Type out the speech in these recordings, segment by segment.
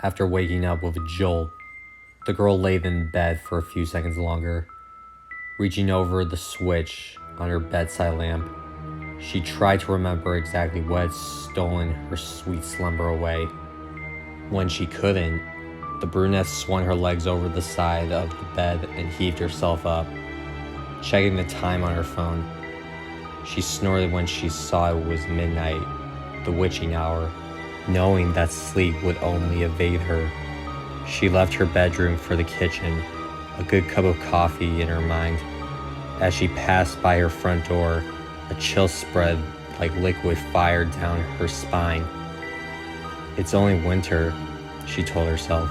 After waking up with a jolt, the girl lay in bed for a few seconds longer, reaching over the switch on her bedside lamp. She tried to remember exactly what had stolen her sweet slumber away. When she couldn't, the brunette swung her legs over the side of the bed and heaved herself up, checking the time on her phone. She snorted when she saw it was midnight, the witching hour. Knowing that sleep would only evade her, she left her bedroom for the kitchen, a good cup of coffee in her mind. As she passed by her front door, a chill spread like liquid fire down her spine. It's only winter, she told herself.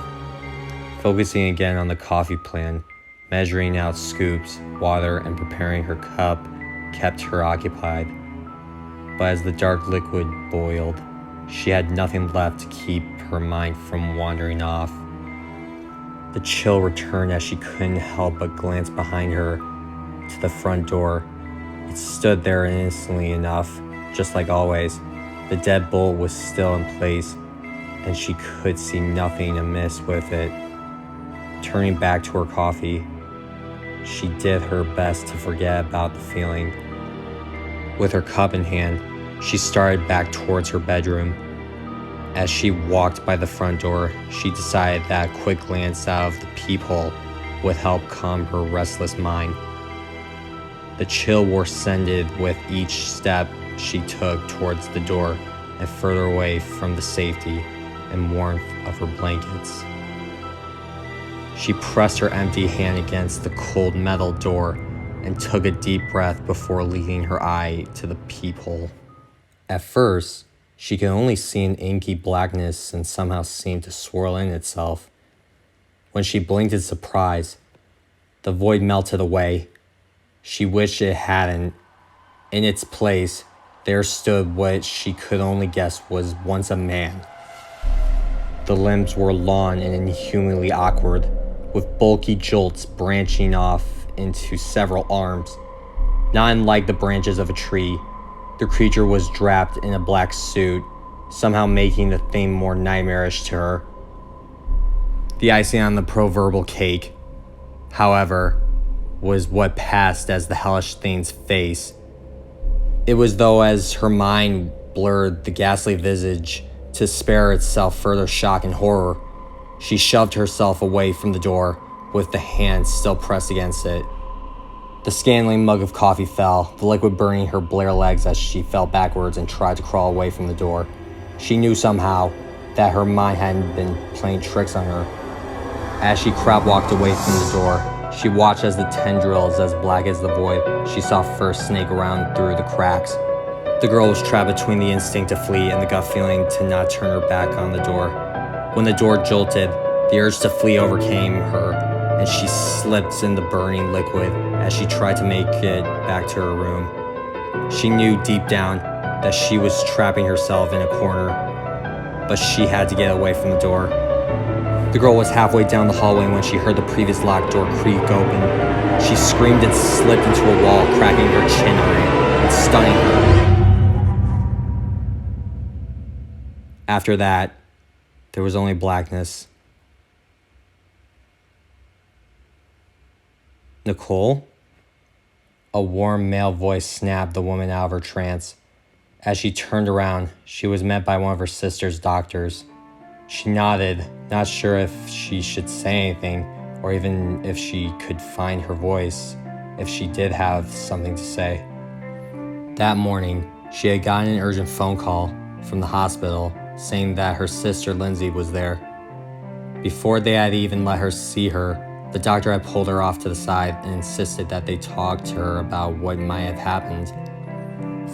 Focusing again on the coffee plan, measuring out scoops, water, and preparing her cup kept her occupied. But as the dark liquid boiled, she had nothing left to keep her mind from wandering off. The chill returned as she couldn't help but glance behind her to the front door. It stood there innocently enough, just like always. The deadbolt was still in place, and she could see nothing amiss with it. Turning back to her coffee, she did her best to forget about the feeling. With her cup in hand, she started back towards her bedroom. As she walked by the front door, she decided that a quick glance out of the peephole would help calm her restless mind. The chill worsened with each step she took towards the door and further away from the safety and warmth of her blankets. She pressed her empty hand against the cold metal door and took a deep breath before leading her eye to the peephole. At first, she could only see an inky blackness and somehow seemed to swirl in itself. When she blinked in surprise, the void melted away. She wished it hadn't. In its place, there stood what she could only guess was once a man. The limbs were long and inhumanly awkward, with bulky jolts branching off into several arms. Not unlike the branches of a tree, the creature was draped in a black suit, somehow making the thing more nightmarish to her. The icing on the proverbial cake, however, was what passed as the hellish thing's face. It was though as her mind blurred the ghastly visage to spare itself further shock and horror, she shoved herself away from the door with the hand still pressed against it. The scantling mug of coffee fell, the liquid burning her bare legs as she fell backwards and tried to crawl away from the door. She knew somehow that her mind hadn't been playing tricks on her. As she crab-walked away from the door, she watched as the tendrils as black as the void she saw first snake around through the cracks. The girl was trapped between the instinct to flee and the gut feeling to not turn her back on the door. When the door jolted, the urge to flee overcame her, and she slipped in the burning liquid as she tried to make it back to her room. She knew deep down that she was trapping herself in a corner, but she had to get away from the door. The girl was halfway down the hallway when she heard the previous locked door creak open. She screamed and slipped into a wall, cracking her chin on it and stunning her. After that, there was only blackness. Nicole? A warm male voice snapped the woman out of her trance. As she turned around, she was met by one of her sister's doctors. She nodded, not sure if she should say anything or even if she could find her voice, if she did have something to say. That morning, she had gotten an urgent phone call from the hospital saying that her sister Lindsay was there. Before they had even let her see her, the doctor had pulled her off to the side and insisted that they talk to her about what might have happened.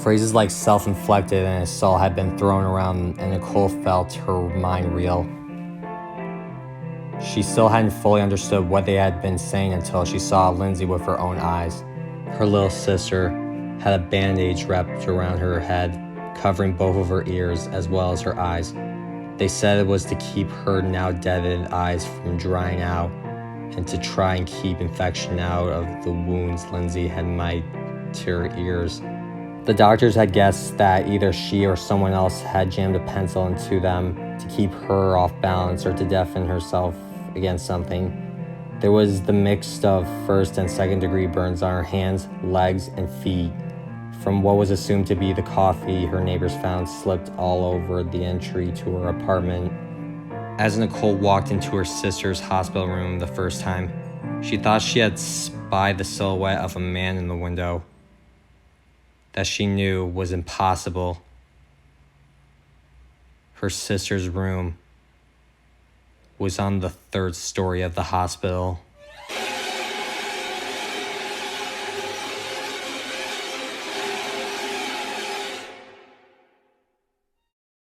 Phrases like self-inflicted and assault had been thrown around, and Nicole felt her mind reel. She still hadn't fully understood what they had been saying until she saw Lindsay with her own eyes. Her little sister had a bandage wrapped around her head, covering both of her ears as well as her eyes. They said it was to keep her now deadened eyes from drying out and to try and keep infection out of the wounds Lindsay had made to her ears. The doctors had guessed that either she or someone else had jammed a pencil into them to keep her off balance or to deafen herself against something. There was the mix of first and second degree burns on her hands, legs, and feet from what was assumed to be the coffee her neighbors found slipped all over the entry to her apartment. As Nicole walked into her sister's hospital room the first time, she thought she had spied the silhouette of a man in the window. That she knew was impossible. Her sister's room was on the third story of the hospital.